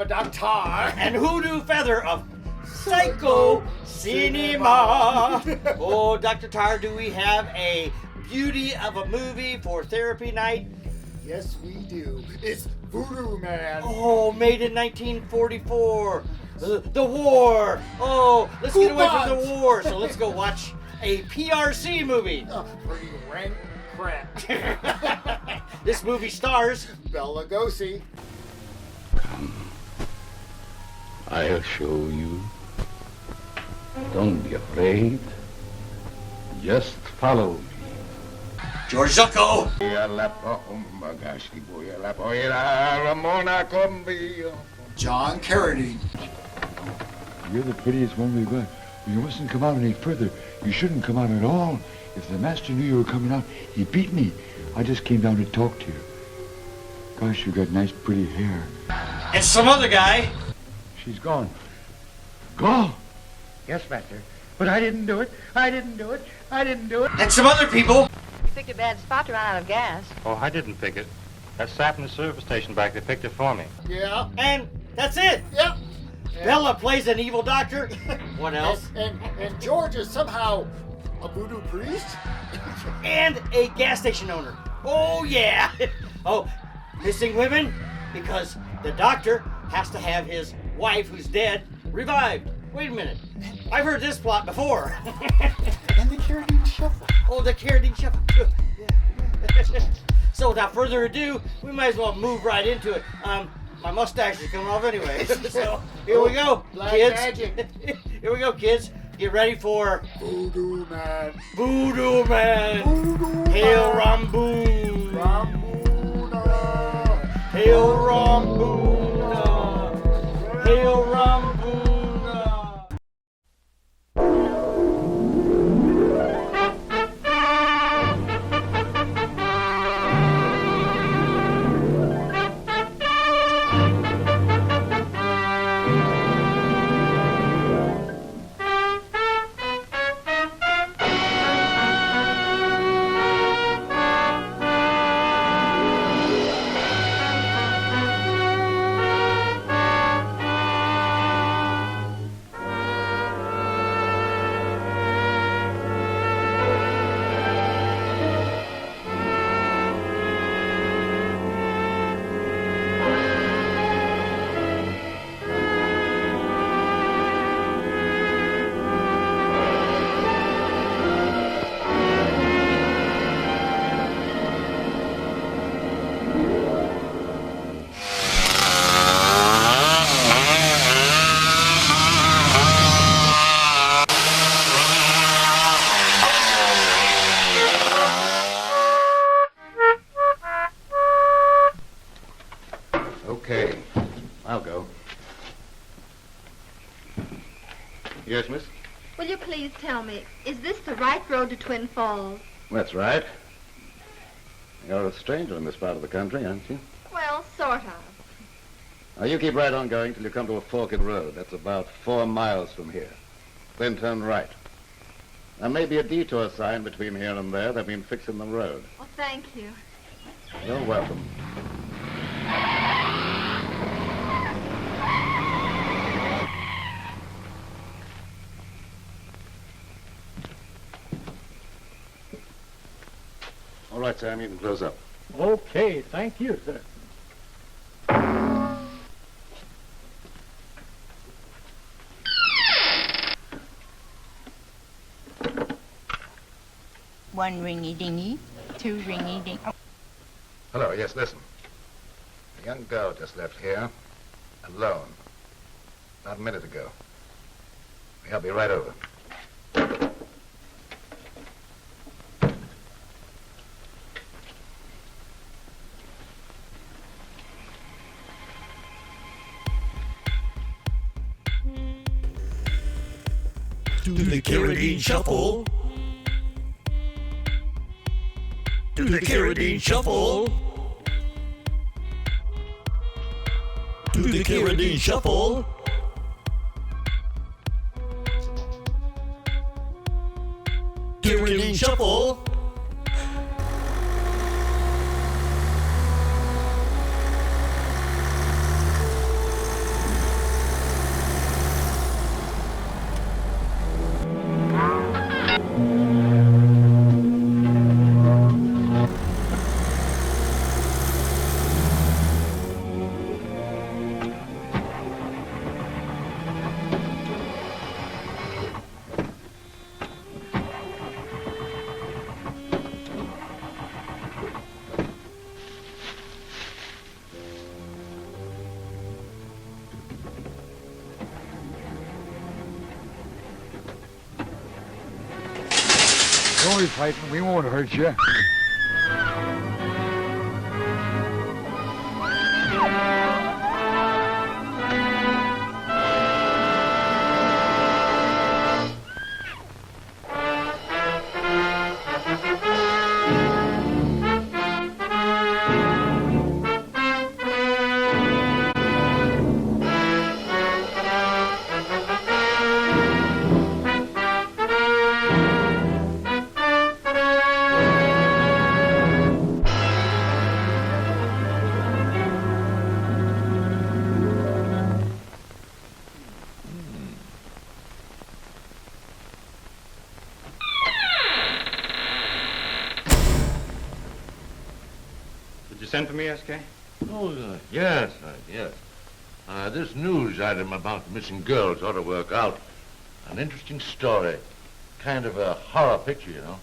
Doctor. And Hoodoo Feather of Psycho Cinema. Oh, Dr. Tar, do we have a beauty of a movie for therapy night? Yes, we do. It's Voodoo Man. Oh, made in 1944. The war. Oh, let's get away from the war. So let's go watch a PRC movie. Pretty rank crap. This movie stars Bela Lugosi. Come. I'll show you. Don't be afraid. Just follow me. George Zucco. John Carradine. You're the prettiest one we've got. You mustn't come out any further. You shouldn't come out at all. If the master knew you were coming out, he beat me. I just came down to talk to you. Gosh, you got nice pretty hair. And some other guy. She's gone. Gone? Yes, Master. But I didn't do it. I didn't do it. I didn't do it. And some other people. You picked a bad spot to run out of gas. Oh, I didn't pick it. That sap in the service station back there picked it for me. Yeah. And that's it. Yep. Bella plays an evil doctor. What else? And George is somehow a voodoo priest. And a gas station owner. Oh, yeah. Oh, missing women because the doctor has to have his wife, who's dead, revived. Wait a minute. I've heard this plot before. And the Carradine Shuffle. Oh, the Carradine Shuffle. Yeah. So without further ado, we might as well move right into it. My mustache is coming off anyway. So here we go, Black kids. magic. Here we go, kids. Get ready for Voodoo Man. Voodoo Man. Voodoo Hail Man. Ramboon. Ramboona. Hail Ramboon. Hail Ramboon. Okay, I'll go. Yes, miss? Will you please tell me, is this the right road to Twin Falls? That's right. You're a stranger in this part of the country, aren't you? Well, sort of. Now, you keep right on going till you come to a fork in the road. That's about 4 miles from here. Then turn right. There may be a detour sign between here and there. They've been fixing the road. Oh, thank you. You're welcome. All right, Sam, you can close up. Okay, thank you, sir. One ringy dingy, two ringy ding. Oh. Hello, yes, listen. A young girl just left here, alone, about a minute ago. I'll be right over. Do the Carradine Shuffle. Do the Carradine Shuffle. Do the Carradine Shuffle. Carradine Shuffle. be frightened. We won't hurt you. Did you send for me, S.K.? Oh, yes. This news item about the missing girls ought to work out. An interesting story. Kind of a horror picture, you know.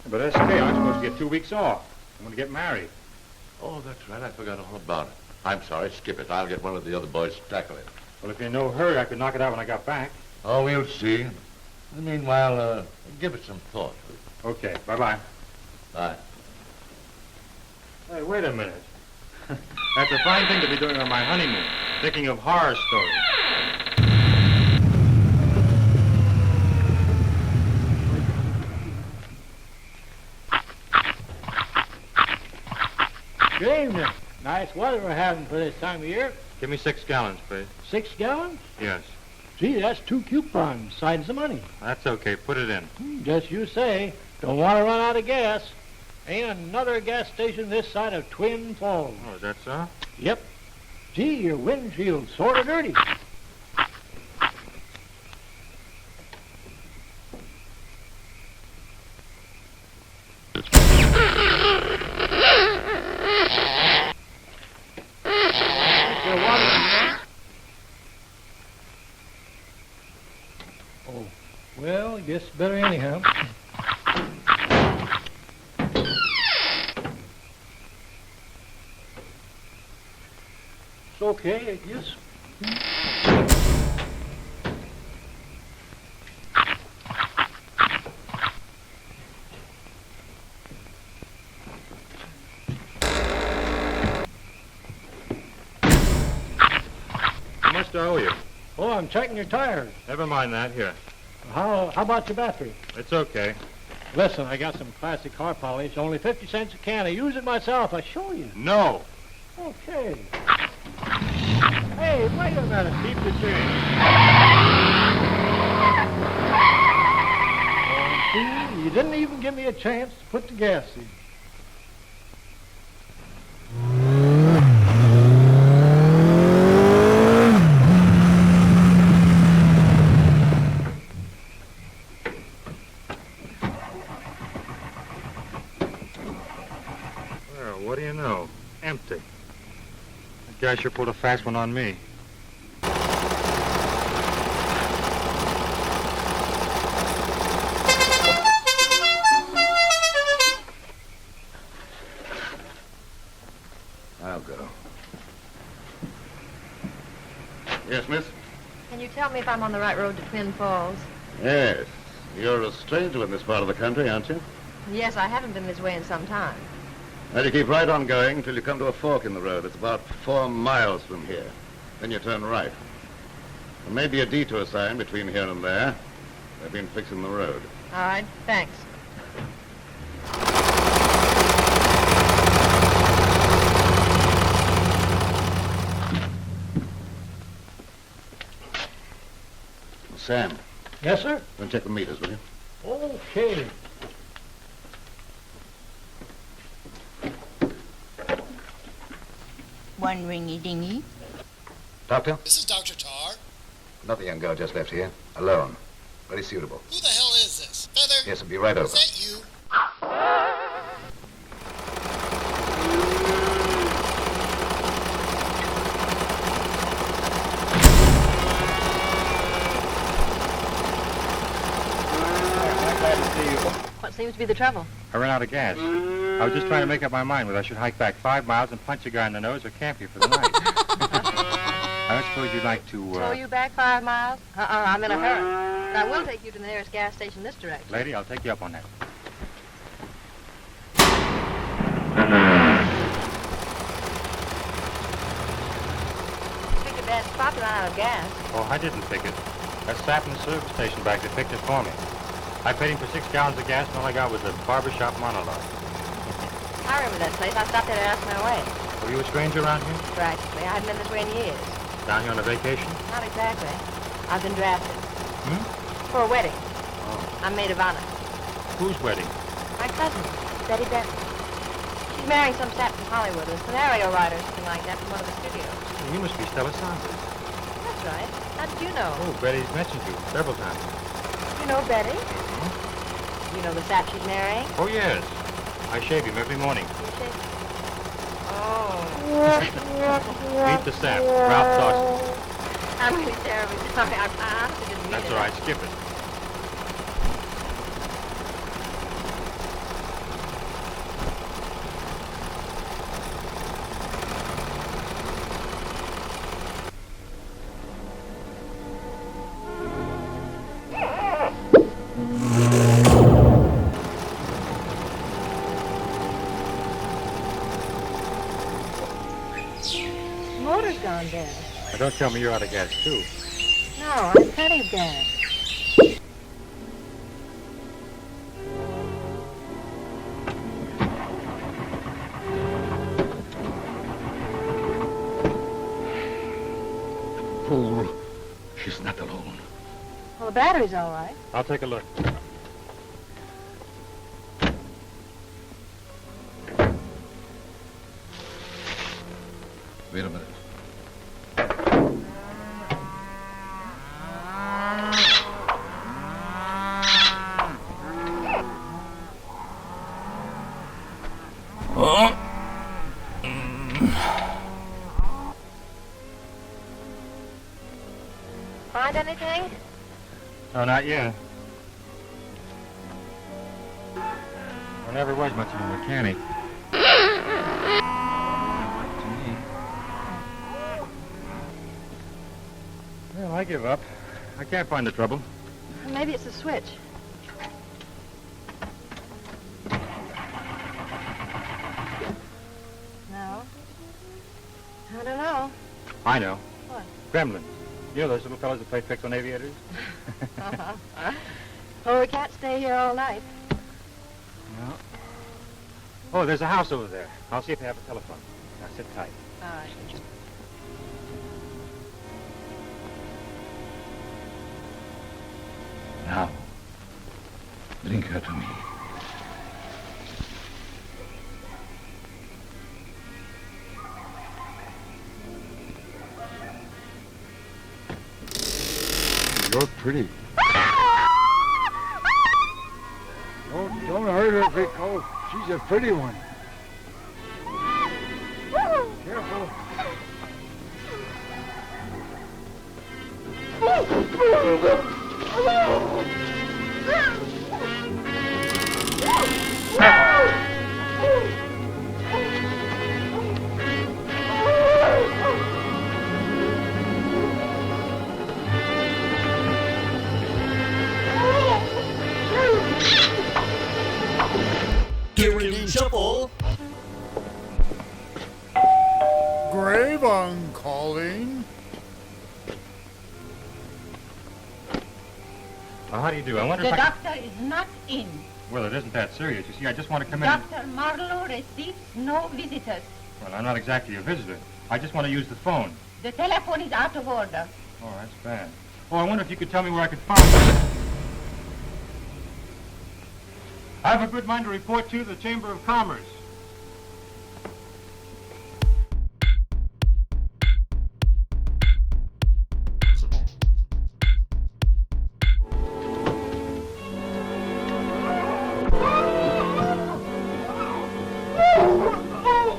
But S.K., I'm supposed to get 2 weeks off. I'm going to get married. Oh, that's right. I forgot all about it. I'm sorry. Skip it. I'll get one of the other boys to tackle it. Well, if you're in no hurry, I could knock it out when I got back. Oh, we'll see. Meanwhile, give it some thought. Okay, bye-bye. Bye. Hey, wait a minute. That's a fine thing to be doing on my honeymoon, thinking of horror stories. Good evening. Nice weather we're having for this time of year. Give me 6 gallons, please. 6 gallons? Yes. Gee, that's 2 coupons. Sides the money. That's okay. Put it in. Just you say. Don't want to run out of gas. Ain't another gas station this side of Twin Falls. Oh, is that so? Yep. Gee, your windshield's sort of dirty. Oh, well, guess better anyhow. It's okay, I guess. How much do I owe you? Oh, I'm checking your tires. Never mind that. Here. How about your battery? It's okay. Listen, I got some classic car polish, only 50 cents a can. I use it myself. I show you. No. Okay. Hey, wait a minute. Keep the change. See, you didn't even give me a chance to put the gas in. Well, what do you know? Empty. That guy sure pulled a fast one on me. I'll go. Yes, miss? Can you tell me if I'm on the right road to Twin Falls? Yes. You're a stranger in this part of the country, aren't you? Yes, I haven't been this way in some time. Well, you keep right on going until you come to a fork in the road. It's about 4 miles from here. Then you turn right. There may be a detour sign between here and there. They've been fixing the road. All right, thanks. Sam, Yes, sir? go and check the meters, will you? Okay. One ringy-dingy. Doctor? This is Dr. Tar. Another young girl just left here. Alone. Very suitable. Who the hell is this? Feather? Yes, I'll be right over. Is that you? What seems to be the trouble? I ran out of gas. I was just trying to make up my mind whether I should hike back 5 miles and punch a guy in the nose or camp here for the night. I suppose you'd like to, Tow you back 5 miles? I'm in a hurry. But I will take you to the nearest gas station this direction. Lady, I'll take you up on that. Picked a bad spot to run out of gas. Oh, I didn't pick it. That sap in the service station back there picked it for me. I paid him for 6 gallons of gas, and all I got was a barbershop monologue. I remember that place. I stopped there to ask my way. Were you a stranger around here? Practically. I hadn't been this way in years. Down here on a vacation? Not exactly. I've been drafted. Hmm? For a wedding. Oh. I'm maid of honor. Whose wedding? My cousin, Betty Benton. She's marrying some sap from Hollywood, a scenario writer or something like that from one of the studios. Well, you must be Stella Saunders. That's right. How did you know? Oh, Betty's mentioned you several times. You know Betty? Hmm? You know the sap she's marrying? Oh, yes. I shave him every morning. You shave? Oh. Meet the sap, Ralph Dawson. I'm really terribly sorry. I honestly didn't mean That's it. all right, skip it. Motor's gone dead. Now, don't tell me you're out of gas, too. No, I have plenty of gas. Fool. She's not alone. Well, the battery's all right. I'll take a look. Wait a minute. Find anything? No, not yet. I never was much of a mechanic. To me. Well, I give up. I can't find the trouble. Maybe it's the switch. No. I don't know. I know. What? Gremlins. You know those little fellows that play tricks on aviators? Well, we can't stay here all night. No. Oh, there's a house over there. I'll see if they have a telephone. Now, sit tight. All right. Now, bring her to me. You're pretty. Don't hurt her, Pico. She's a pretty one. Careful. Carradine Shuffle. Grave on calling. Well, how do you do? I wonder The if doctor is not in. Well, it isn't that serious. You see, I just want to come in. Dr. Marlowe receives no visitors. Well, I'm not exactly a visitor. I just want to use the phone. The telephone is out of order. Oh, that's bad. Oh, I wonder if you could tell me where I could find it. I have a good mind to report to the Chamber of Commerce.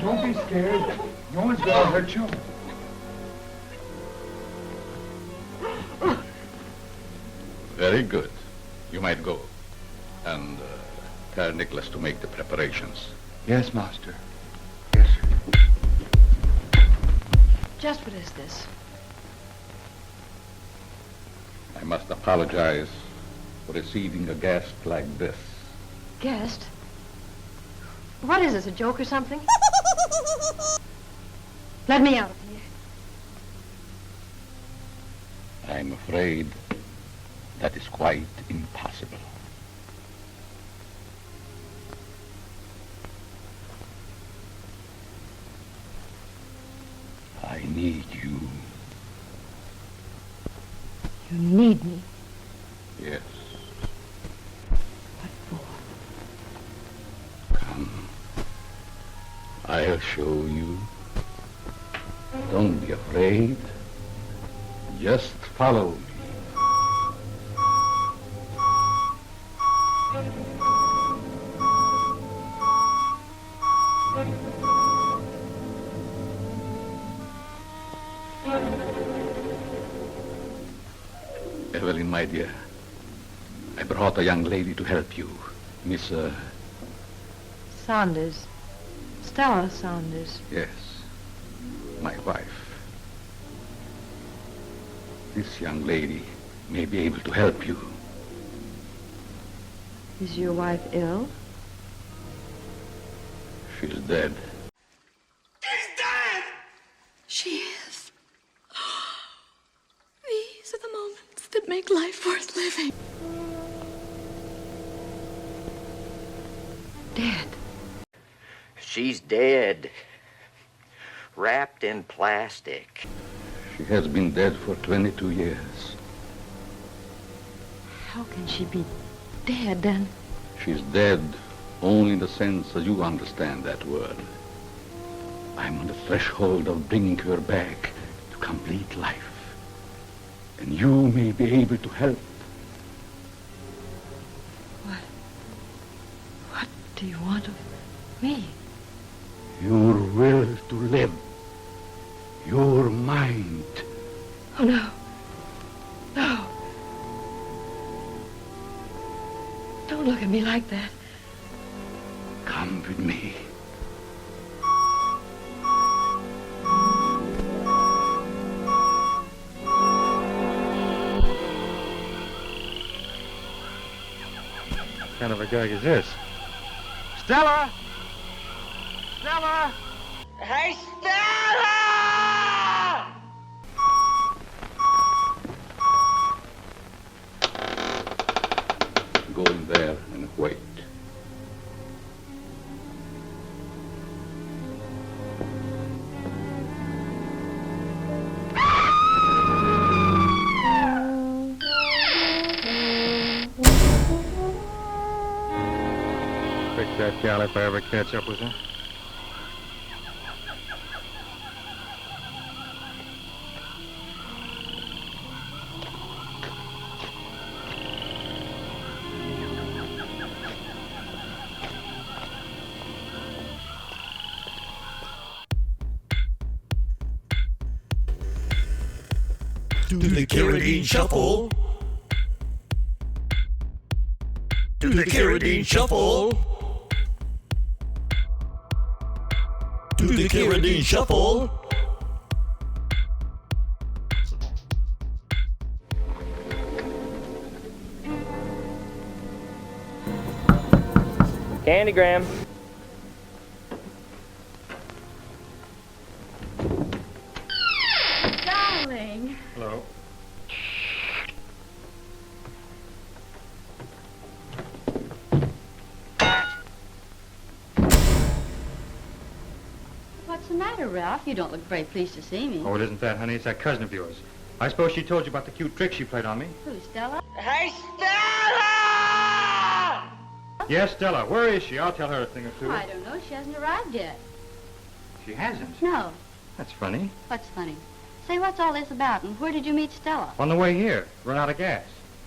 Don't be scared. No one's gonna hurt you. Very good. You might go. And tell Nicholas to make the preparations. Yes, master. Yes, sir. Just what is this? I must apologize for receiving a guest like this. Guest? What is this, a joke or something? Let me out of here. I'm afraid that is quite impossible. I need you. You need me? Yes. What for? Come. I'll show you. Don't be afraid. Just follow me. Evelyn, my dear, I brought a young lady to help you. Miss, Saunders. Stella Saunders. Yes, my wife. This young lady may be able to help you. Is your wife ill? She's dead. She's dead! She is. These are the moments that make life worth living. Dead. She's dead. Wrapped in plastic. She has been dead for 22 years. How can she be dead, then? She's dead only in the sense as you understand that word. I'm on the threshold of bringing her back to complete life. And you may be able to help. What do you want of me? Your will to live. Your mind. Oh, no. No. Don't look at me like that. Come with me. What kind of a gag is this? Stella! Stella! Hey, Stella! Go in there and wait. Pick that gal if I ever catch up with her. Do the Carradine Shuffle. Do the Carradine Shuffle. Do the Carradine Shuffle. Candygram. Darling. Hello. What's the matter, Ralph? You don't look very pleased to see me. Oh, it isn't that, honey. It's that cousin of yours. I suppose she told you about the cute trick she played on me. Who, Stella? Hey, Stella! Yes, Stella. Where is she? I'll tell her a thing or two. I don't know. She hasn't arrived yet. She hasn't? No. That's funny. What's funny? Say, what's all this about, and where did you meet Stella? On the way here. Run out of gas.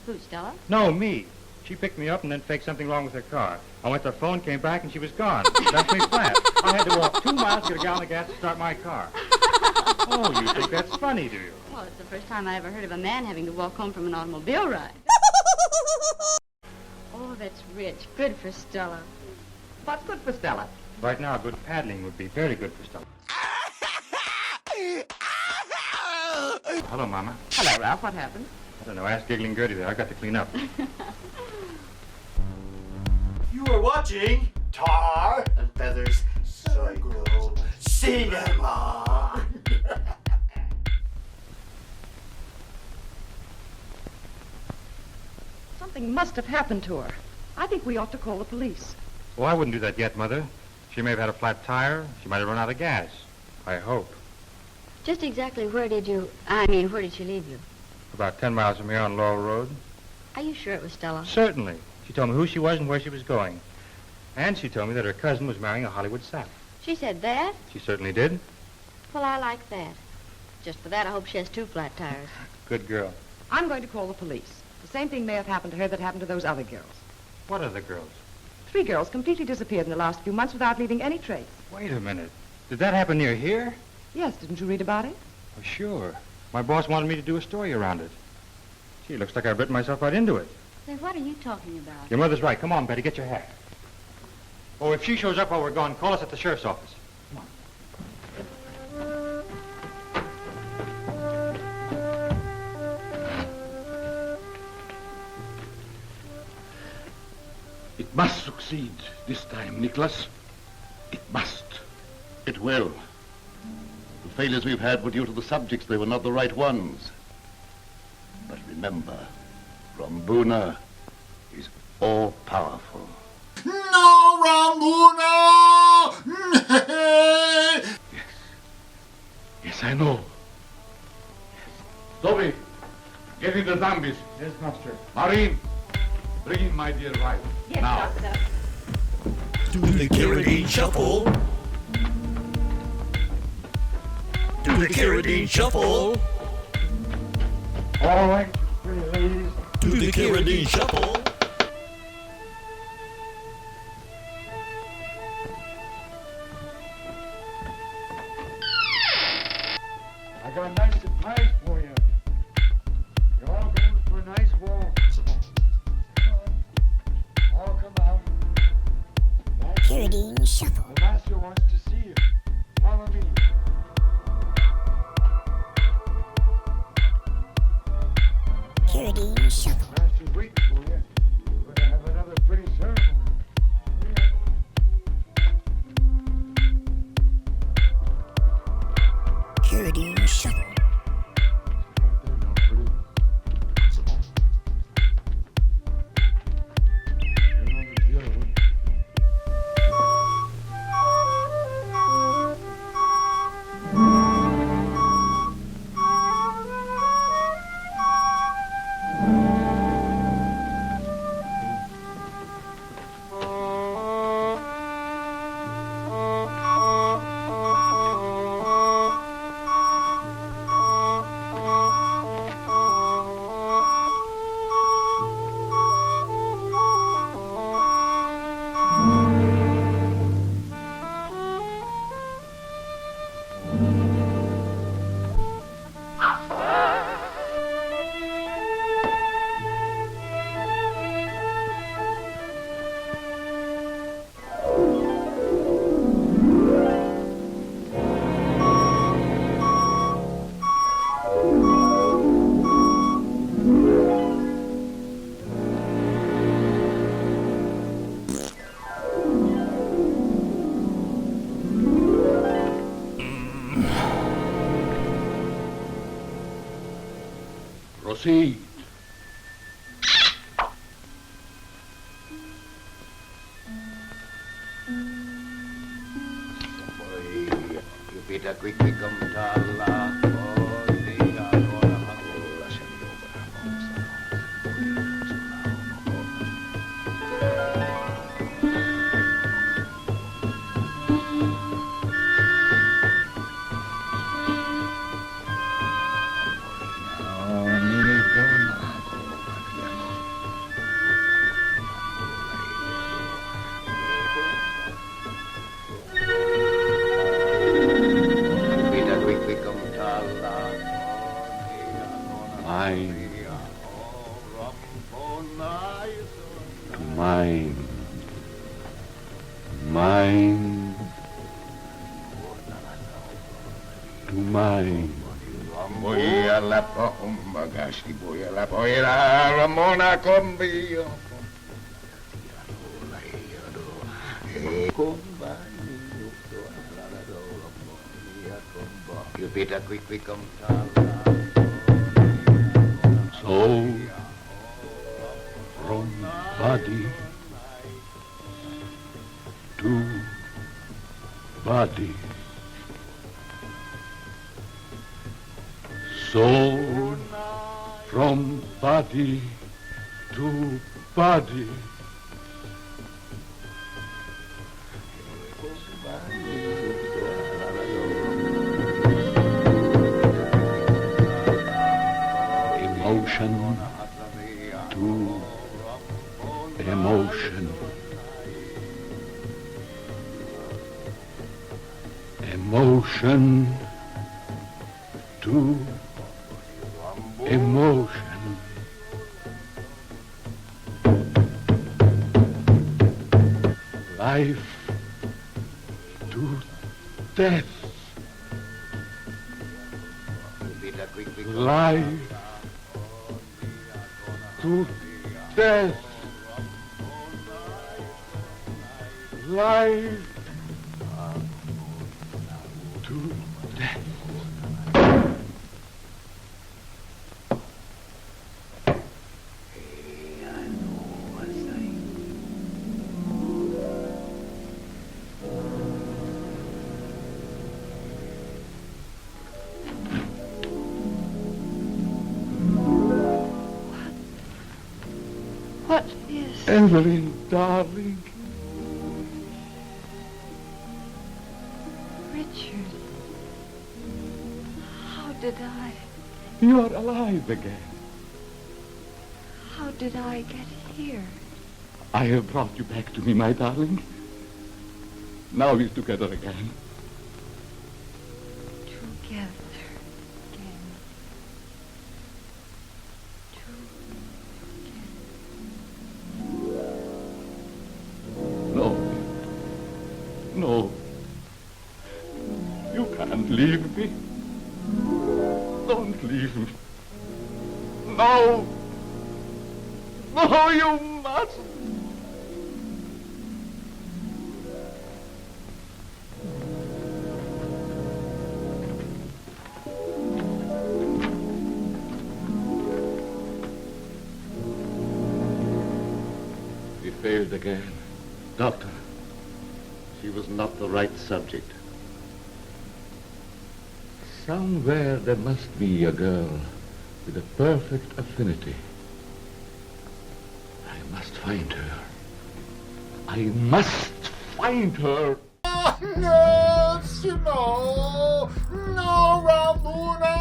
Who, Stella? No, me. She picked me up and then faked something wrong with her car. I went to the phone, came back, and she was gone. Left me flat. I had to walk 2 miles to get a gallon of gas to start my car. Oh, you think that's funny, do you? Well, it's the first time I ever heard of a man having to walk home from an automobile ride. Oh, that's rich. Good for Stella. What's good for Stella? Right now, good paddling would be very good for Stella. Hello, Mama. Hello, Ralph. What happened? I don't know. Ask Giggling Gertie there. I've got to clean up. You are watching Tar and Feathers Psycho Cinema. Something must have happened to her. I think we ought to call the police. Oh, I wouldn't do that yet, Mother. She may have had a flat tire. She might have run out of gas. I hope. Just exactly where did she leave you? About 10 miles from here on Laurel Road. Are you sure it was Stella? Certainly. She told me who she was and where she was going. And she told me that her cousin was marrying a Hollywood sap. She said that? She certainly did. Well, I like that. Just for that, I hope she has 2 flat tires. Good girl. I'm going to call the police. The same thing may have happened to her that happened to those other girls. What other girls? 3 girls completely disappeared in the last few months without leaving any trace. Wait a minute. Did that happen near here? Yes, didn't you read about it? Oh, sure. My boss wanted me to do a story around it. Gee, looks like I've written myself right into it. Say, what are you talking about? Your mother's right. Come on, Betty, get your hat. Oh, if she shows up while we're gone, call us at the sheriff's office. Come on. It must succeed this time, Nicholas. It must. It will. The failures we've had were due to the subjects. They were not the right ones. But remember, Rambuna is all-powerful. No, Rambuna! Yes, I know. Toby, get in the zombies. Yes, master. Maureen, bring in my dear wife. Yes, now. Doctor. Do the Carradine Shuffle. Do the Carradine Shuffle. All right, pretty ladies. Do the Carradine Shuffle. I got a nice surprise for you. You're all going for a nice walk. All come out. Carradine Shuffle. The master wants to see you. Follow me. Carradine Shuffle. Master's waiting for you. We're gonna have another pretty ceremony. Carradine Shuffle. Proceed. You better quickly come to Mine. Mine. To mine. Mine. la pomba, gashi boya la boya, Ramona combio. You better quick come. So, from body to body. So, from body to body. Emotion to emotion. Emotion to emotion. Life to death. Life to death. Life to death. What is... Evelyn, darling. Richard. How did I... You are alive again. How did I get here? I have brought you back to me, my darling. Now we're together again. Together again. No. No. You can't leave me. Don't leave me. No. No, you mustn't. We failed again. Doctor, she was not the right subject. Somewhere there must be a girl with a perfect affinity. I must find her. I must find her. No, Simo, no, Ramona,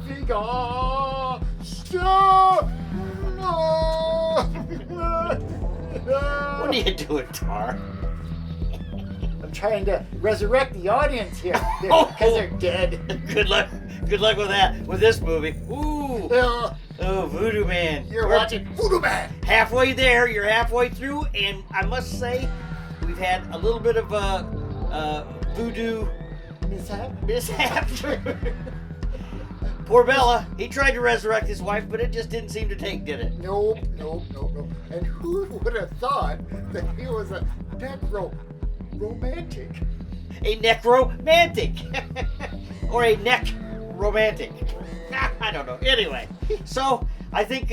Figa, stop, no. What are you doing, Tar? I'm trying to resurrect the audience here because they're dead. Good luck with that. With this movie. Ooh. Oh, Voodoo Man. You're watching Voodoo Man. Halfway there. You're halfway through, and I must say, we've had a little bit of voodoo mishap. Poor Bela. He tried to resurrect his wife, but it just didn't seem to take, did it? Nope. And who would have thought that he was a romantic? A necromantic. Or a neck romantic. I don't know. Anyway, so I think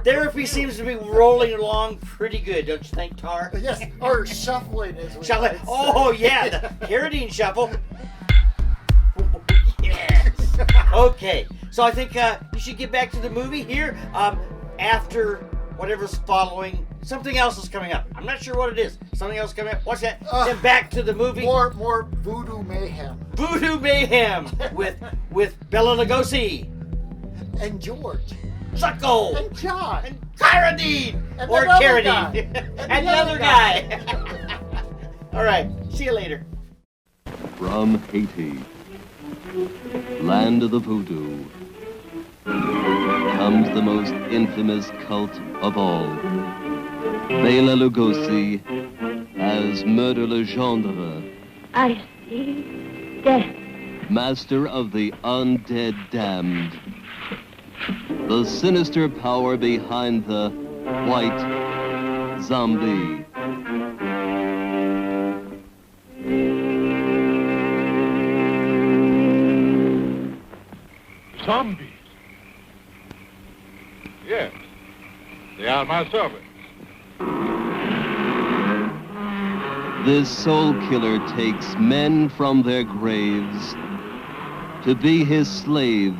therapy seems to be rolling along pretty good, don't you think, Tar? Yes, or shuffling as we Shuffling. might say. Oh, yeah, the Carradine Shuffle. Yes. Okay, so I think you should get back to the movie here after whatever's following. Something else is coming up. I'm not sure what it is. Something else coming up. What's that? Then back to the movie. More Voodoo Mayhem. Voodoo Mayhem with Bela Lugosi. And George. Suckle. And John. And Carradine. And Or another Carradine. guy. And the other guy. All right. See you later. From Haiti, land of the voodoo, comes the most infamous cult of all. Bela Lugosi as Murder Legendre. I see death master of the undead damned. The sinister power behind the white zombie. Zombies? Yes. They are my servants. This soul killer takes men from their graves to be his slaves.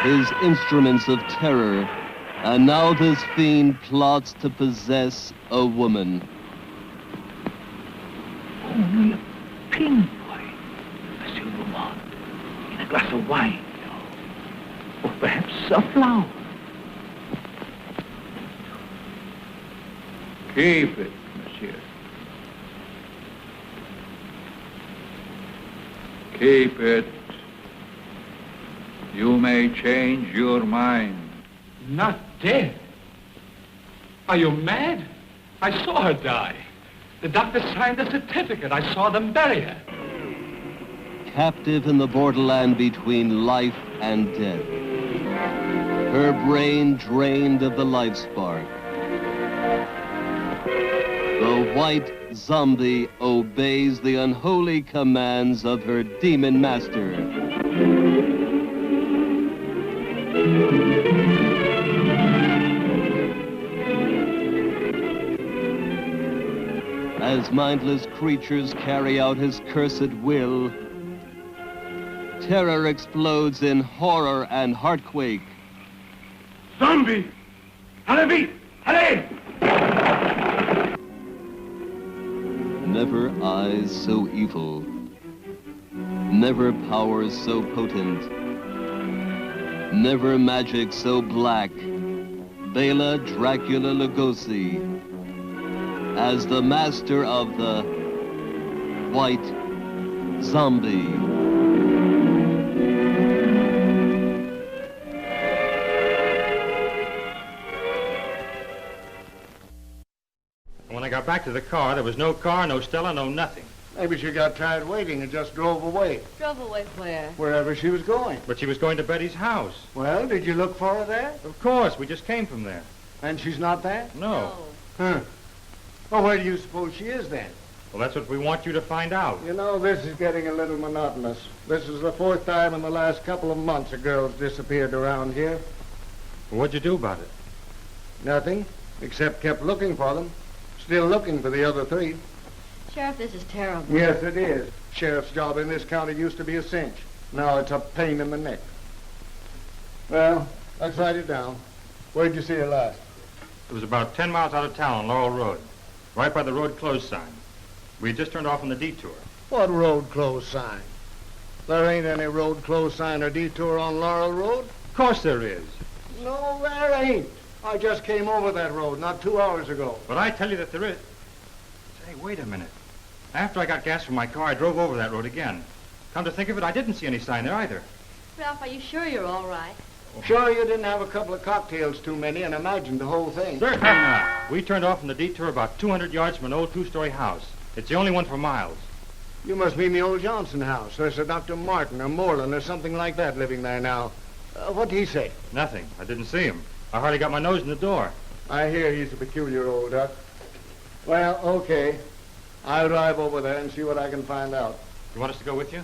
His instruments of terror, and now this fiend plots to possess a woman. Only a pin boy, a silver one, in a glass of wine, or perhaps a flower. Keep it, monsieur. Keep it. You may change your mind. Not dead? Are you mad? I saw her die. The doctor signed a certificate. I saw them bury her. Captive in the borderland between life and death. Her brain drained of the life spark. The white zombie obeys the unholy commands of her demon master. As mindless creatures carry out his cursed will, terror explodes in horror and heartquake. Zombie! Allez, allez! Never eyes so evil, never powers so potent, never magic so black. Bela Dracula Lugosi, as the master of the white zombie. When I got back to the car, there was no car, no Stella, no nothing. Maybe she got tired waiting and just drove away. Drove away where? Wherever she was going. But she was going to Betty's house. Well, did you look for her there? Of course, we just came from there. And she's not there? No. Huh. Well, where do you suppose she is then? Well, that's what we want you to find out. You know, this is getting a little monotonous. This is the fourth time in the last couple of months a girl's disappeared around here. Well, what'd you do about it? Nothing, except kept looking for them. Still looking for the other three. Sheriff, this is terrible. Yes, it is. Sheriff's job in this county used to be a cinch. Now it's a pain in the neck. Well, let's write it down. Where'd you see her last? It was about 10 miles out of town on Laurel Road, right by the road closed sign. We had just turned off on the detour. What road closed sign? There ain't any road closed sign or detour on Laurel Road. Of course there is. No, there ain't. I just came over that road not 2 hours ago. But I tell you that there is. Say, wait a minute. After I got gas from my car, I drove over that road again. Come to think of it, I didn't see any sign there either. Ralph, are you sure you're all right? Sure you didn't have a couple of cocktails too many and imagined the whole thing? Certainly not. We turned off on the detour about 200 yards from an old two-story house. It's the only one for miles. You must mean the old Johnson house. There's a Dr. Martin or Moreland or something like that living there now. What'd he say? Nothing. I didn't see him. I hardly got my nose in the door. I hear he's a peculiar old duck. Well, okay. I'll drive over there and see what I can find out. You want us to go with you?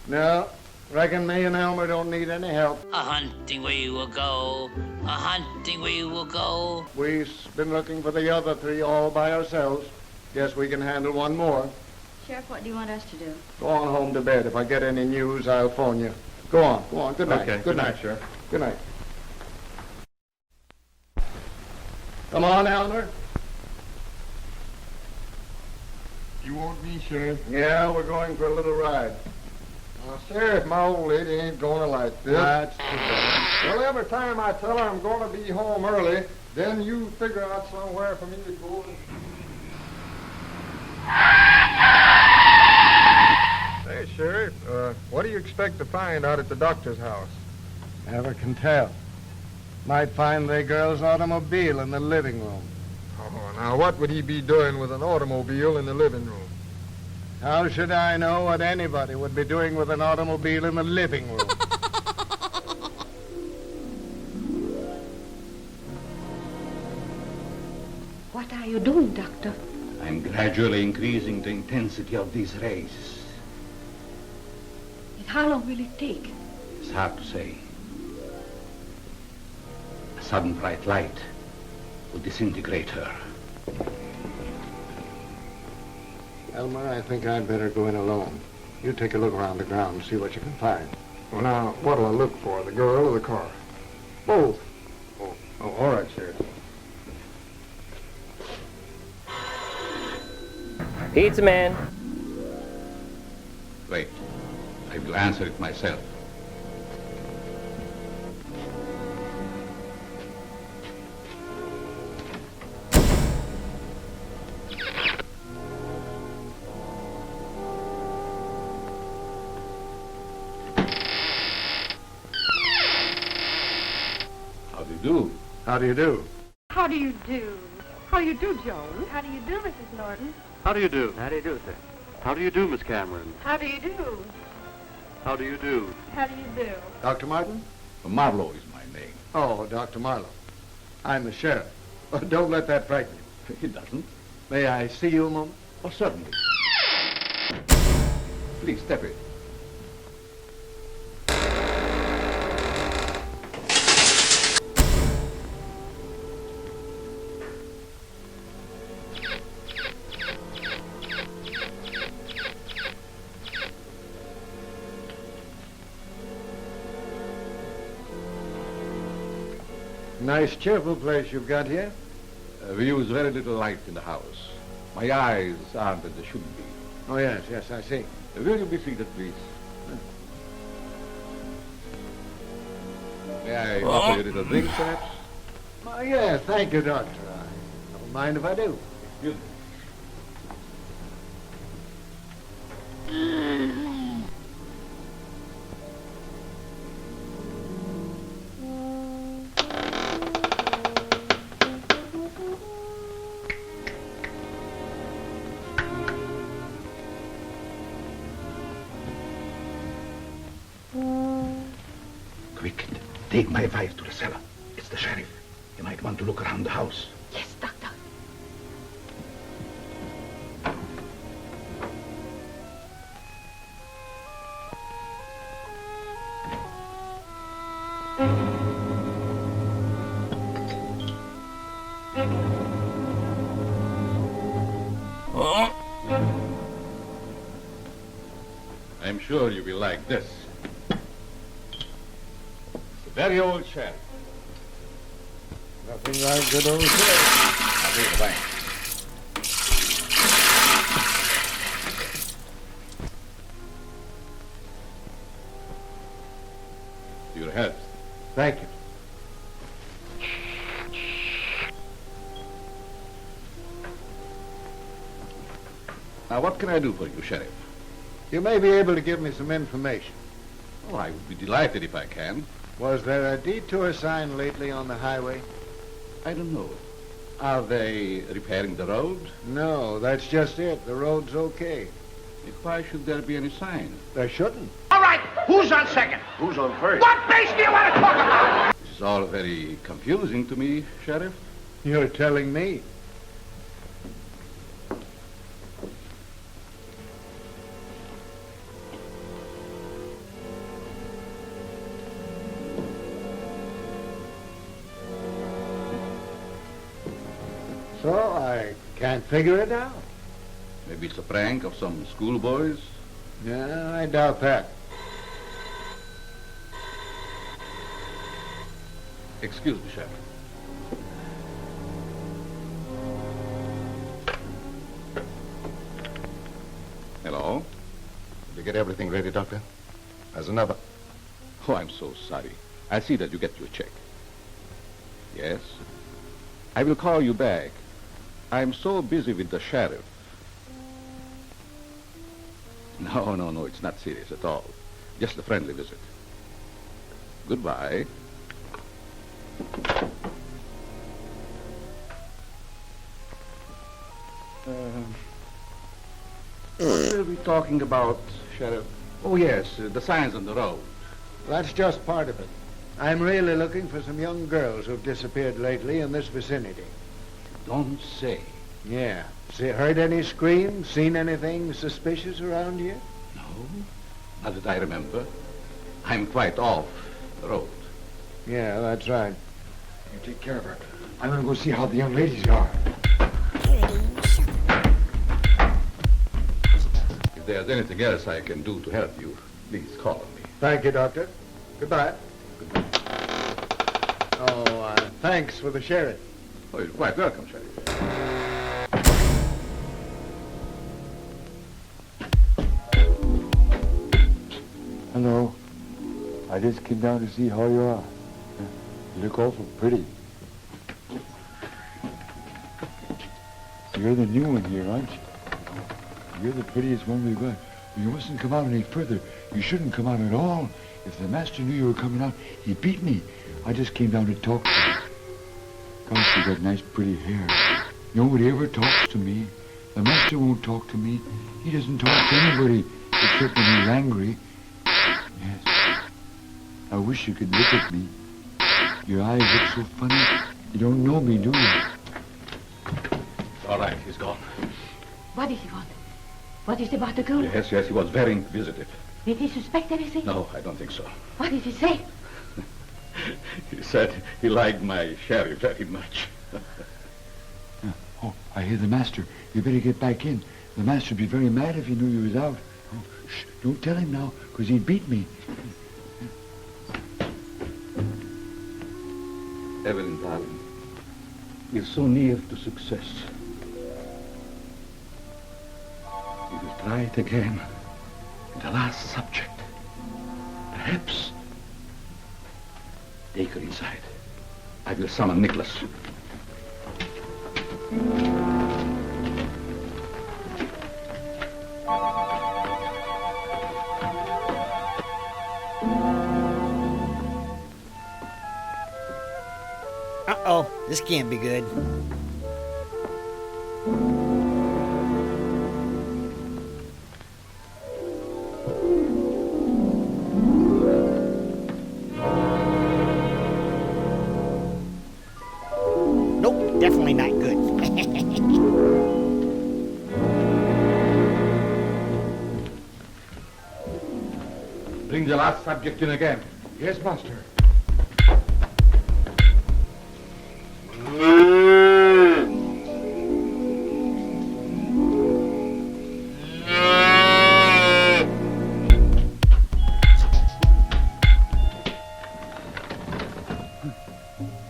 No. Reckon me and Elmer don't need any help. A hunting we will go. A hunting we will go. We've been looking for the other three all by ourselves. Guess we can handle one more. Sheriff, what do you want us to do? Go on home to bed. If I get any news, I'll phone you. Go on. Go on. Good night. Okay. Good night, Sheriff. Good night. Come on, Elmer. You want me, Sheriff? Yeah, we're going for a little ride. Now, Sheriff, my old lady ain't going to like this. That's too bad. Well, every time I tell her I'm going to be home early, then you figure out somewhere for me to go. Say, Sheriff, what do you expect to find out at the doctor's house? Never can tell. Might find the girl's automobile in the living room. Oh, now what would he be doing with an automobile in the living room? How should I know what anybody would be doing with an automobile in the living room? What are you doing, Doctor? I'm gradually increasing the intensity of these rays. And how long will it take? It's hard to say. A sudden bright light will disintegrate her. Elmer, I think I'd better go in alone. You take a look around the ground and see what you can find. Well, now, what'll I look for, the girl or the car? Both. Oh, all right, Sheriff. Pizza man. Wait. I will answer it myself. How do you do? How do you do? How do you do? How do you do, Joan? How do you do, Mrs. Norton? How do you do? How do you do, sir? How do you do, Miss Cameron? How do you do? How do you do? How do you do? Dr. Martin? Marlowe is my name. Oh, Dr. Marlowe. I'm the sheriff. Oh, don't let that frighten you. It doesn't. May I see you a moment? Oh, certainly. Please, step it. Nice, cheerful place you've got here. We use very little light in the house. My eyes aren't as they should be. Oh, yes, I see. Will you be seated, please? May I offer you a little drink, perhaps? Oh, yes, thank you, Doctor. I don't mind if I do. Excuse me. Quick, take my wife to the cellar. It's the sheriff. You might want to look around the house. Yes, Doctor. I'm sure you will like this. It's a very old sheriff. Nothing like good old sheriff. I'll take the bank. Your health. Thank you. Now, what can I do for you, Sheriff? You may be able to give me some information. Oh, I would be delighted if I can. Was there a detour sign lately on the highway? I don't know. Are they repairing the road? No, that's just it. The road's okay. Why should there be any sign? There shouldn't. All right, who's on second? Who's on first? What base do you want to talk about? This is all very confusing to me, Sheriff. You're telling me. So I can't figure it out. Maybe it's a prank of some schoolboys? Yeah, I doubt that. Excuse me, Sheriff. Hello? Did you get everything ready, Doctor? There's another. Oh, I'm so sorry. I'll see that you get your check. Yes? I will call you back. I'm so busy with the sheriff. No, it's not serious at all. Just a friendly visit. Goodbye. talking about, Sheriff? Oh, yes, the signs on the road. That's just part of it. I'm really looking for some young girls who've disappeared lately in this vicinity. Don't say. Yeah. Heard any screams? Seen anything suspicious around here? No, not that I remember. I'm quite off the road. Yeah, that's right. You take care of her. I'm going to go see how the young ladies are. If there's anything else I can do to help you, please call on me. Thank you, Doctor. Goodbye. Oh, thanks for the sheriff. Oh, you're quite welcome, Sheriff. Hello. I just came down to see how you are. You look awful pretty. You're the new one here, aren't you? You're the prettiest one we've got. You mustn't come out any further. You shouldn't come out at all. If the master knew you were coming out, he'd beat me. I just came down to talk to you. Gosh, you got nice pretty hair. Nobody ever talks to me. The master won't talk to me. He doesn't talk to anybody except when he's angry. Yes. I wish you could look at me. Your eyes look so funny. You don't know me, do you? All right, he's gone. What does he want? What is about the girl? Yes, he was very inquisitive. Did he suspect anything? No, I don't think so. What did he say? He said he liked my sherry very much. Oh, I hear the master. You better get back in. The master'd be very mad if he knew you was out. Oh, shh, don't tell him now, because he'd beat me. Evelyn, darling, you're so near to success. You will try it again in the last subject. Perhaps. Take her inside. I will summon Nicholas. Uh-oh, this can't be good. Nope, definitely not good. Bring the last subject in again. Yes, master.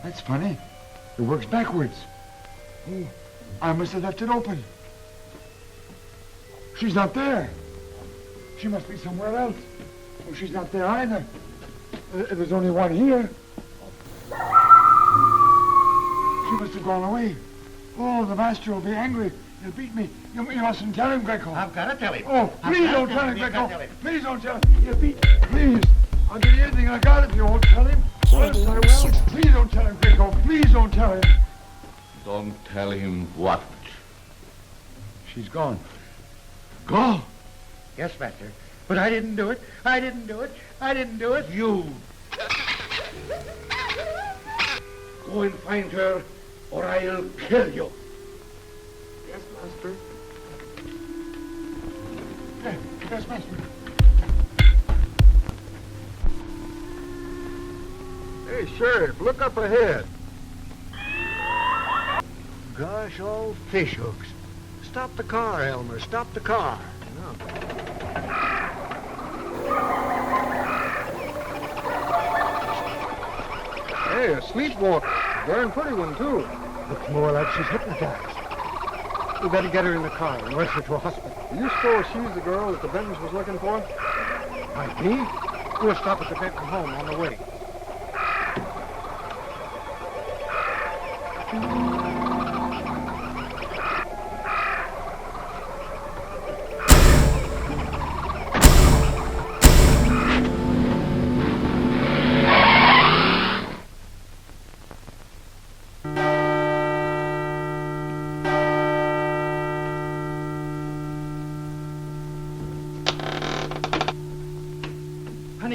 That's funny. It works backwards. Oh, I must have left it open. She's not there. She must be somewhere else. Oh, she's not there either. There's only one here. She must have gone away. Oh, the master will be angry. He'll beat me. You mustn't tell him, Greco. I've got to tell him. Oh, I've please gotta don't tell tell him. him, You've gotta Greco. tell him. Please don't tell him. He'll beat me. Please. I'll give you anything I got if you won't tell him. Honest, I will. Please don't tell him, Greco. Please don't tell him. Don't tell him what. She's gone. Gone? Yes, master. But I didn't do it. I didn't do it. I didn't do it. You. Go and find her, or I'll kill you. Yes, master. Yes, master. Hey, Sheriff, look up ahead. Gosh, all fish hooks. Stop the car, Elmer. Stop the car. Hey, a sleepwalker. Darn pretty one, too. Looks more like she's hypnotized. We better get her in the car and rush her to a hospital. Do you suppose she's the girl that the Bentons was looking for? Might be. We'll stop at the Benton home on the way.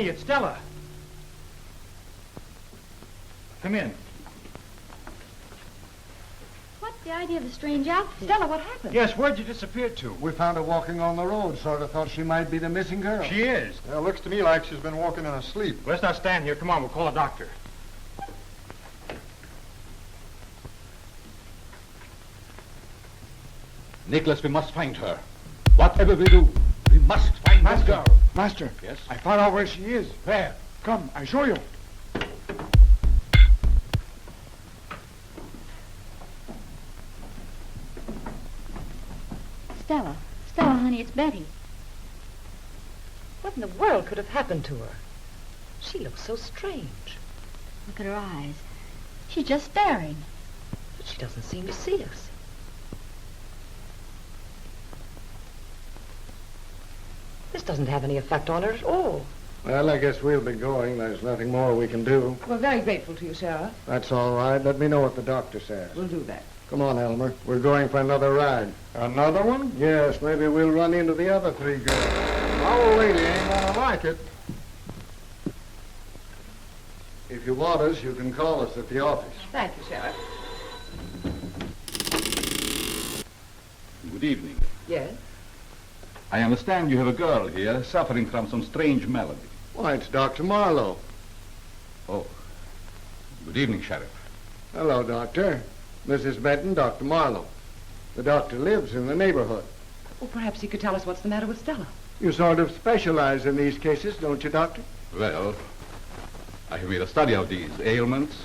Honey, it's Stella. Come in. What's the idea of the strange outfit? Stella, what happened? Yes, where'd you disappear to? We found her walking on the road. Sort of thought she might be the missing girl. She is. Well, it looks to me like she's been walking in her sleep. Let's not stand here. Come on, we'll call a doctor. Nicholas, we must find her. Whatever we do, we must find this girl. Master. Yes? I found out where she is. Where? Come, I show you. Stella. Stella, honey, it's Betty. What in the world could have happened to her? She looks so strange. Look at her eyes. She's just staring. But she doesn't seem to see us. This doesn't have any effect on her at all. Well, I guess we'll be going. There's nothing more we can do. We're very grateful to you, Sheriff. That's all right. Let me know what the doctor says. We'll do that. Come on, Elmer. We're going for another ride. Another one? Yes, maybe we'll run into the other three girls. Our lady ain't gonna like it. If you want us, you can call us at the office. Thank you, Sheriff. Good evening. Yes? I understand you have a girl here suffering from some strange malady. Why, it's Dr. Marlowe. Oh. Good evening, Sheriff. Hello, Doctor. Mrs. Benton, Dr. Marlowe. The doctor lives in the neighborhood. Well, perhaps you could tell us what's the matter with Stella. You sort of specialize in these cases, don't you, Doctor? Well, I have made a study of these ailments.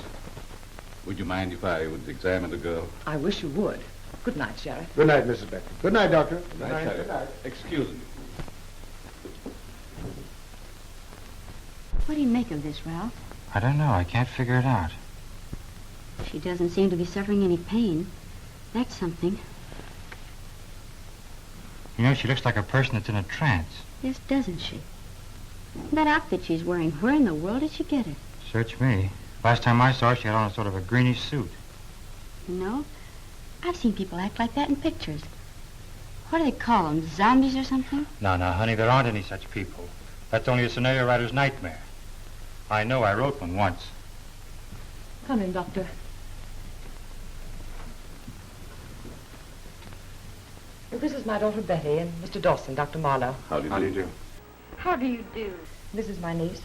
Would you mind if I would examine the girl? I wish you would. Good night, Sheriff. Good night, Mrs. Benton. Good night, Doctor. Good night, Sheriff. Good night. Excuse me. What do you make of this, Ralph? I don't know. I can't figure it out. She doesn't seem to be suffering any pain. That's something. You know, she looks like a person that's in a trance. Yes, doesn't she? That outfit she's wearing, where in the world did she get it? Search me. Last time I saw her, she had on a sort of a greenish suit. No? I've seen people act like that in pictures. What do they call them? Zombies or something? No, honey, there aren't any such people. That's only a scenario writer's nightmare. I know, I wrote one once. Come in, Doctor. Well, this is my daughter Betty and Mr. Dawson, Dr. Marlowe. How do you do? How do you do? This is my niece.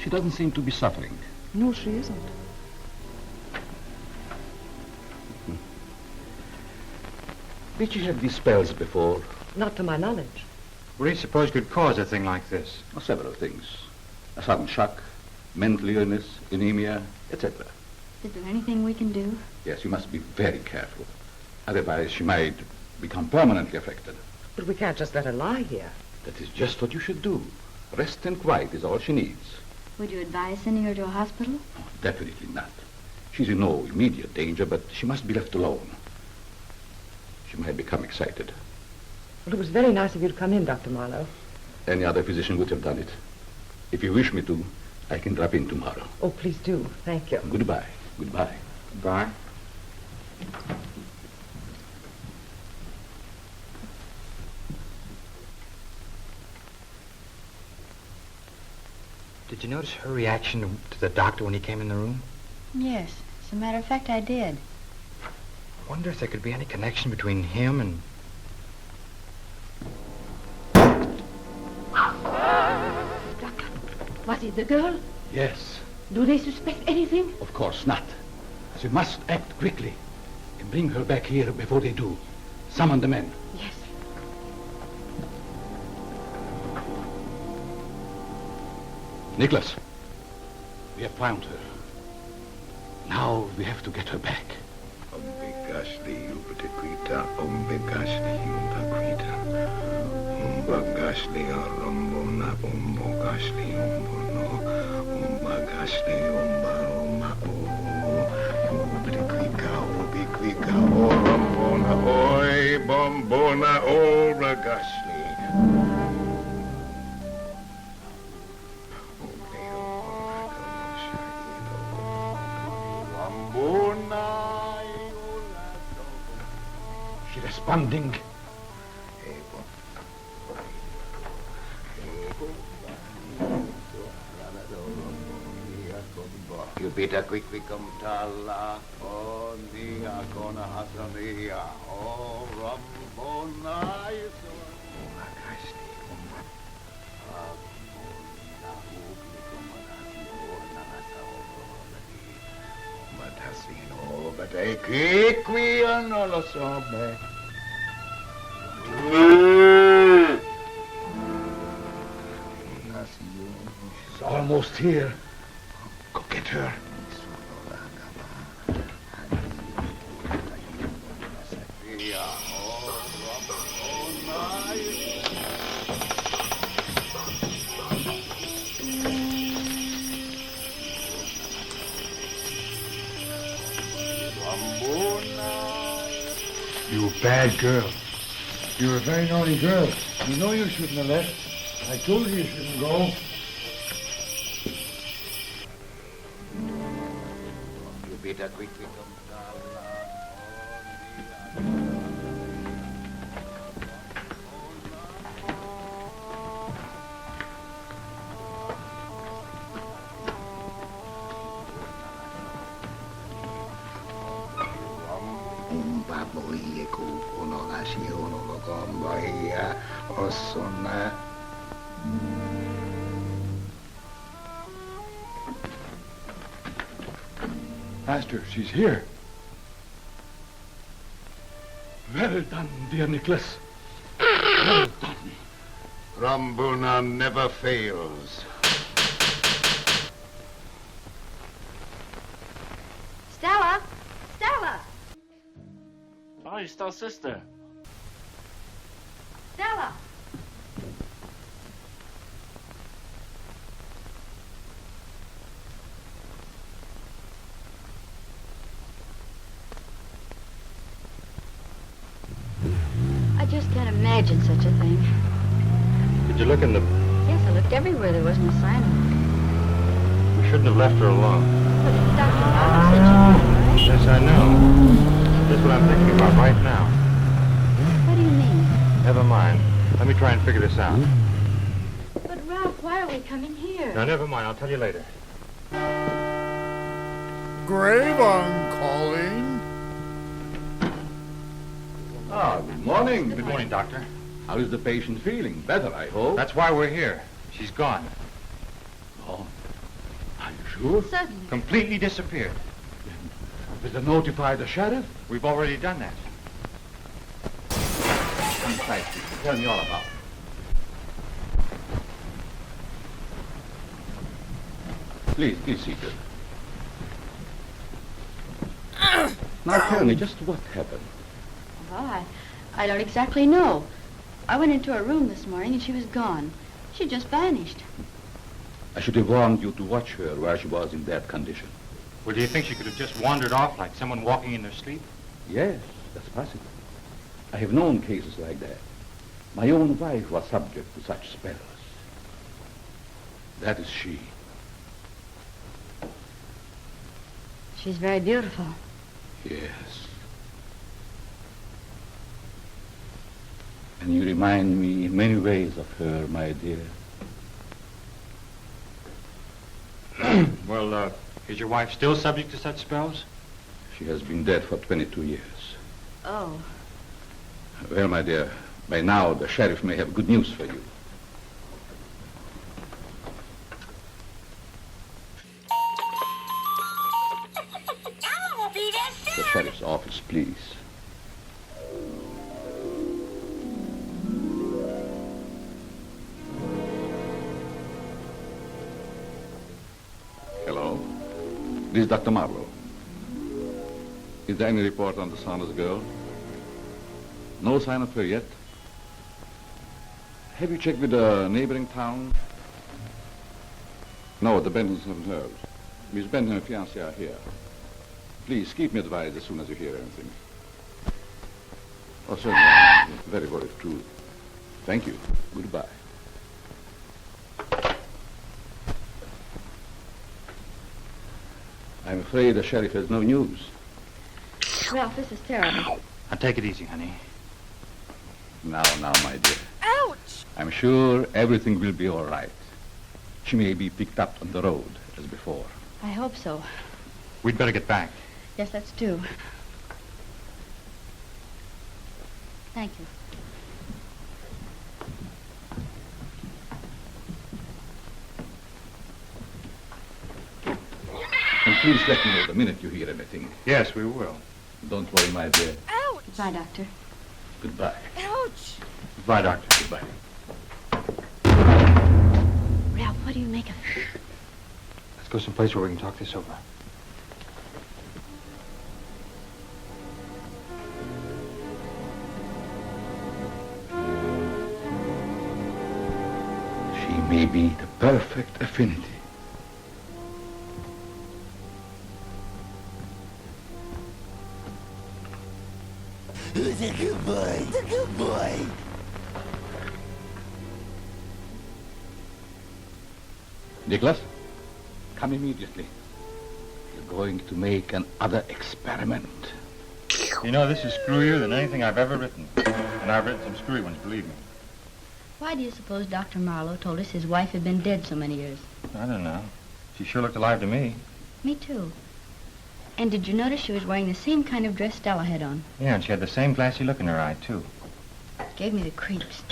She doesn't seem to be suffering. No, she isn't. Did she have these spells before? Not to my knowledge. What do you suppose could cause a thing like this? Oh, several things. A sudden shock, mental illness, anemia, etc. Is there anything we can do? Yes, you must be very careful. Otherwise, she might become permanently affected. But we can't just let her lie here. That is just what you should do. Rest and quiet is all she needs. Would you advise sending her to a hospital? Oh, definitely not. She's in no immediate danger, but she must be left alone. She might become excited. Well, it was very nice of you to come in, Dr. Marlowe. Any other physician would have done it. If you wish me to, I can drop in tomorrow. Oh, please do. Thank you. Goodbye. Goodbye. Goodbye. Did you notice her reaction to the doctor when he came in the room? Yes. As a matter of fact, I did. I wonder if there could be any connection between him and... Doctor, was it the girl? Yes. Do they suspect anything? Of course not. We must act quickly and bring her back here before they do. Summon the men. Yes. Nicholas, we have found her. Now we have to get her back. Gasli, Ubatequita, Gasli, Ubaquita, Gasli, Rombona, Gasli, Umbono, Gasli, Umbaroma, Ubatequica, Ubiquica, Rombona, Oi, Bombona, Gasli. She's responding. You better quickly come tala, oh, nia, gonna hasania, oh, Rambona, but I quickly and all of so bad. She's almost here. Go get her. You bad girl. You're a very naughty girl. You know you shouldn't have left. I told you you shouldn't go. You better quickly come tala. Master, she's here. Well done, dear Nicholas. Well done. Rambuna never fails. Stella! Stella! Oh, you're still sister. Stella! I just can't imagine such a thing. Did you look in the... Yes, I looked everywhere. There wasn't a sign of it. We shouldn't have left her alone. But Dr. Marlowe said she was all right. Yes, I know. That's what I'm thinking about right now. What do you mean? Never mind. Let me try and figure this out. But Ralph, why are we coming here? No, never mind. I'll tell you later. Grave on calling. Ah, good morning. Good morning, Doctor. How is the patient feeling? Better, I hope. That's why we're here. She's gone. Oh, are you sure? Certainly. Completely disappeared. Better notify the sheriff. We've already done that. Come inside, please. Tell me all about it. Please, be seated. Now tell me just what happened. Well, I don't exactly know. I went into her room this morning and she was gone. She just vanished. I should have warned you to watch her while she was in that condition. Well, do you think she could have just wandered off like someone walking in their sleep? Yes, that's possible. I have known cases like that. My own wife was subject to such spells. That is she. She's very beautiful. Yes. And you remind me in many ways of her, my dear. Well, is your wife still subject to such spells? She has been dead for 22 years. Oh. Well, my dear, by now the sheriff may have good news for you. The sheriff's office, please. Hello. This is Dr. Marlowe. Is there any report on the Saunders girl? No sign of her yet? Have you checked with the neighboring town? No, the Bentons haven't heard. Miss Benton and her fiancé are here. Please, keep me advised as soon as you hear anything. Oh, certainly. Very, very true. Thank you. Goodbye. I'm afraid the sheriff has no news. Ralph, this is terrible. Now, take it easy, honey. Now, my dear. Ouch! I'm sure everything will be all right. She may be picked up on the road as before. I hope so. We'd better get back. Yes, let's do. Thank you. And please let me know the minute you hear anything. Yes, we will. Don't worry, my dear. Ouch! Goodbye, Doctor. Goodbye. Ouch! Goodbye, Doctor. Goodbye. Ralph, what do you make of it? Let's go someplace where we can talk this over. She may be the perfect affinity. Who's a good boy? The good boy. Nicholas, come immediately. We're going to make another experiment. You know, this is screwier than anything I've ever written. And I've written some screwy ones, believe me. Why do you suppose Dr. Marlowe told us his wife had been dead so many years? I don't know. She sure looked alive to me. Me too. And did you notice she was wearing the same kind of dress Stella had on? Yeah, and she had the same glassy look in her eye, too. Gave me the creeps.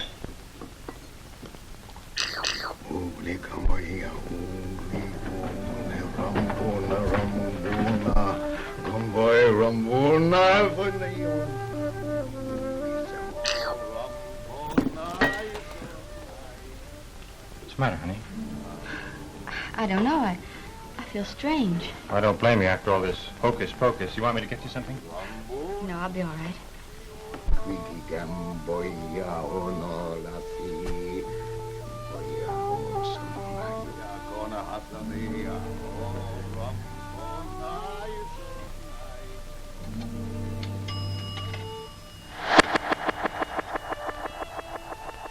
What's the matter, honey? I don't know. I feel strange. I don't blame you after all this hocus pocus. You want me to get you something? No, I'll be all right.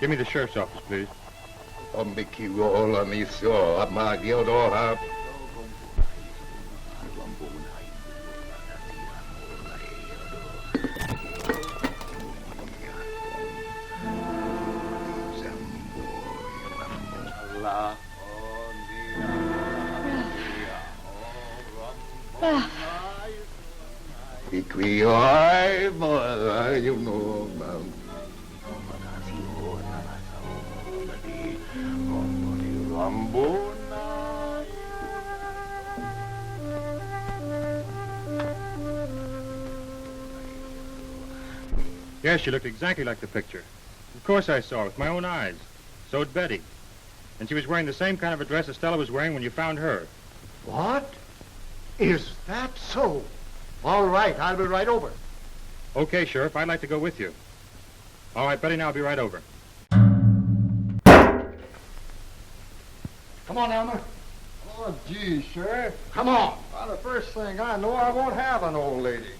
Give me the sheriff's office, please. Yes, she looked exactly like the picture. Of course I saw her with my own eyes. So'd Betty. And she was wearing the same kind of a dress as Stella was wearing when you found her. What? Is that so? All right, I'll be right over. Okay, Sheriff, I'd like to go with you. All right, Betty, now I'll be right over. Come on, Elmer. Oh, gee, Sheriff. Come on. Well, the first thing I know, I won't have an old lady.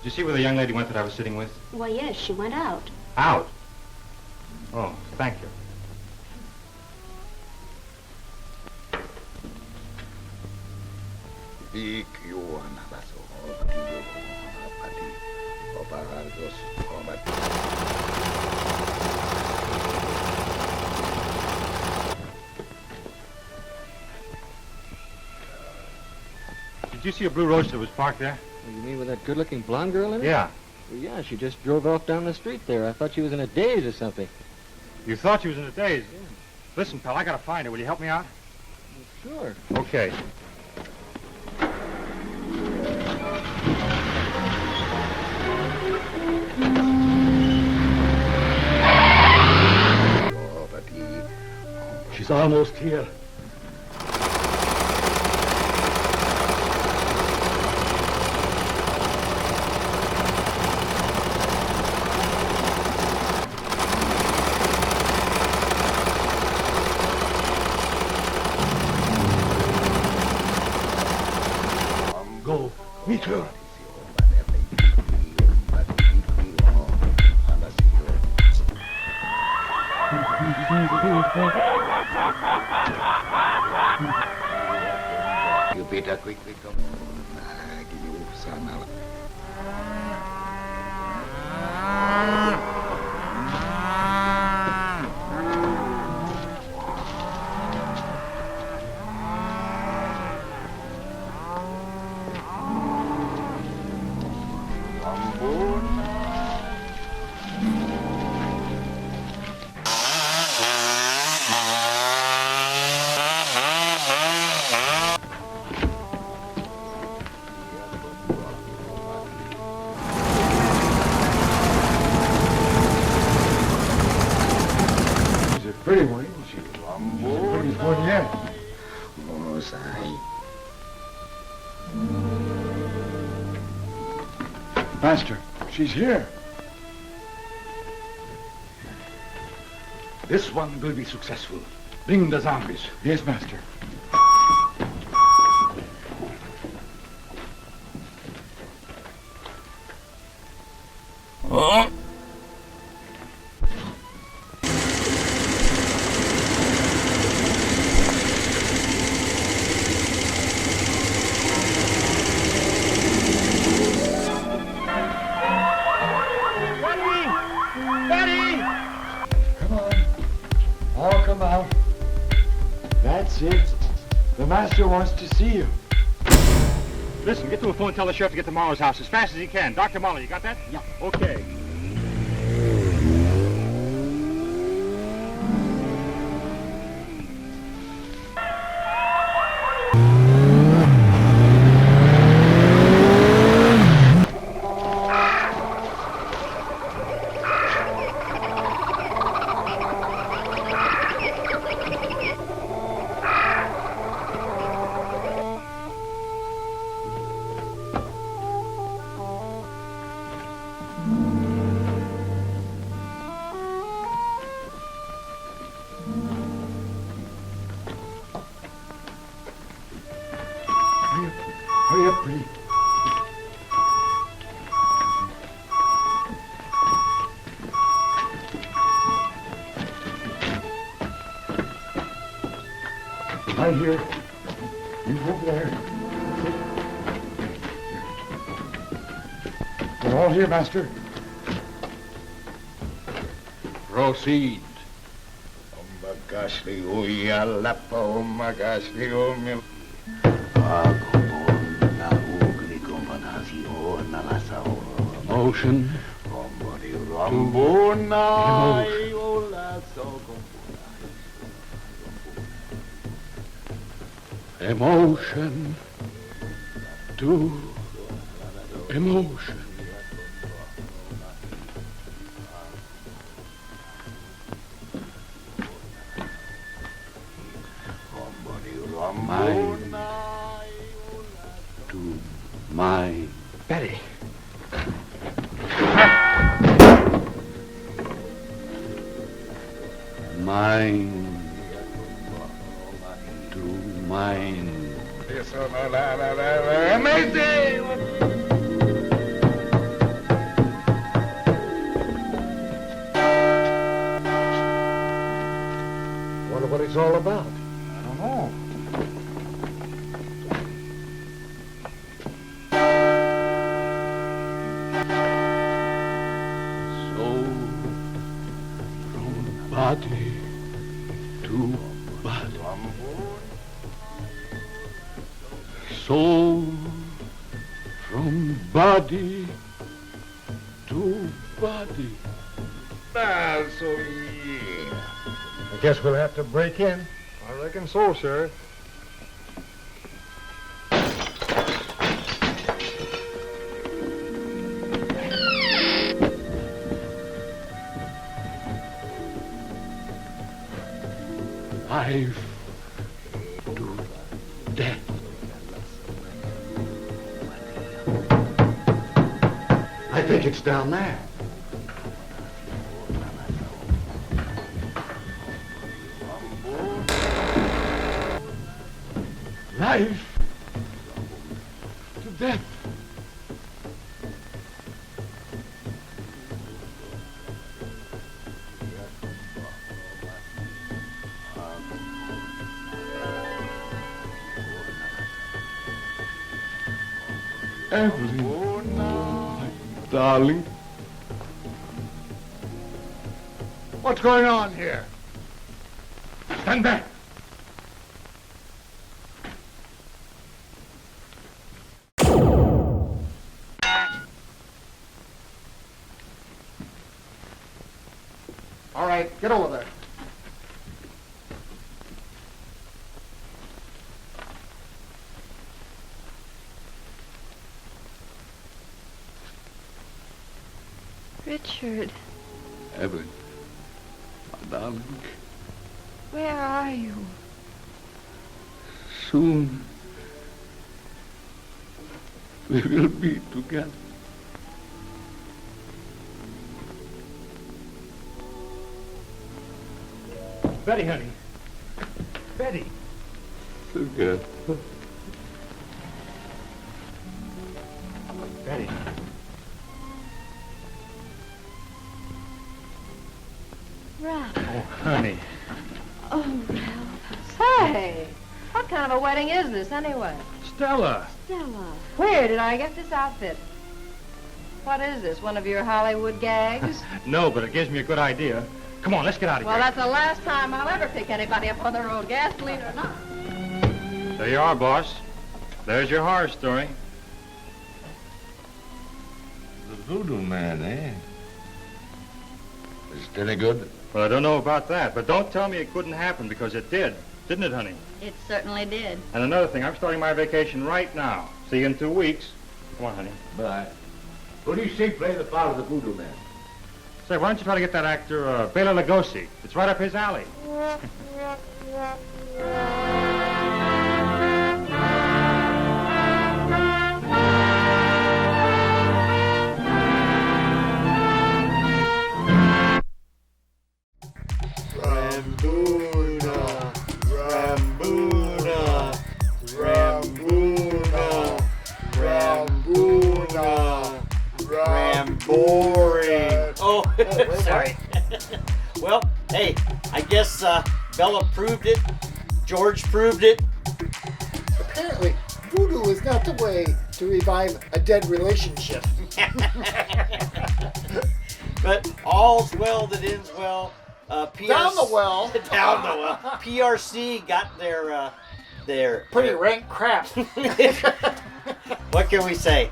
Did you see where the young lady went that I was sitting with? Well, yes, she went out. Out? Oh, thank you. Did you see a blue roadster that was parked there? You mean with that good-looking blonde girl in it? Yeah. Well, yeah, she just drove off down the street there. I thought she was in a daze or something. You thought she was in a daze? Yeah. Listen, pal, I gotta find her. Will you help me out? Sure. Okay. She's almost here. Go, meet her. You better quickly come. Pretty one, isn't she? Pretty one yet. Master, she's here. This one will be successful. Bring the zombies. Yes, Master. Oh. Come out. That's it. The master wants to see you. Listen, get to a phone and tell the sheriff to get to Marlowe's house as fast as he can. Dr. Marlowe, you got that? Yeah. Okay. Hurry up, pretty. Right here. You over there. We're all here, Master. Proceed. Emotion. Emotion to emotion. Mind to mind. Betty. Mind to mind. Amazing! Wonder what it's all about. I don't know. body to body. Soul from body to body. So yeah. I guess we'll have to break in. I reckon so, Sheriff. Life to death. I think it's down there. Life to death. Evelyn, my darling. What's going on here? Stand back. All right, get over there. Richard, Evelyn, my darling. where are you? Soon we will be together. Betty, honey. Betty. Together. Betty. Ralph. Oh, honey. Oh, Ralph. Say, what kind of a wedding is this anyway? Stella. Stella. Where did I get this outfit? What is this, one of your Hollywood gags? No, but it gives me a good idea. Come on, let's get out of Well, here. that's the last time I'll ever pick anybody up on the road, gasoline or not. There you are, boss. There's your horror story. The Voodoo Man, eh? Is it any good? Well, I don't know about that, but don't tell me it couldn't happen, because it did. Didn't it, honey? It certainly did. And another thing, I'm starting my vacation right now. See you in 2 weeks. Come on, honey. Bye. Who do you see play the part of the Voodoo Man? Say, why don't you try to get that actor, Bela Lugosi? It's right up his alley. Rambuna, Rambuna, Rambuna, Rambuna, Ramboring. Oh, sorry. Well, hey, I guess Bella proved it. George proved it. Apparently, voodoo is not the way to revive a dead relationship. But all's well that ends well. PRC, Down the well. Down the well. PRC got their Pretty rank crap. What can we say?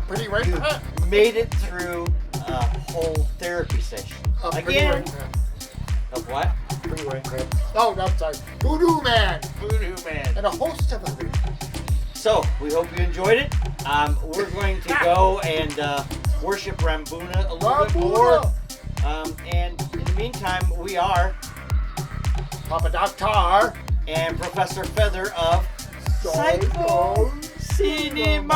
Pretty rank crap. Made it through a whole therapy session. Pretty Again. rank crap. Of what? Pretty rank crap. Oh, I'm sorry. Voodoo Man. Voodoo Man. And a host of others. So, we hope you enjoyed it. We're going to go and worship Rambuna a little bit more. And in the meantime, we are Papa Doctor and Professor Feather of Psycho Cinema.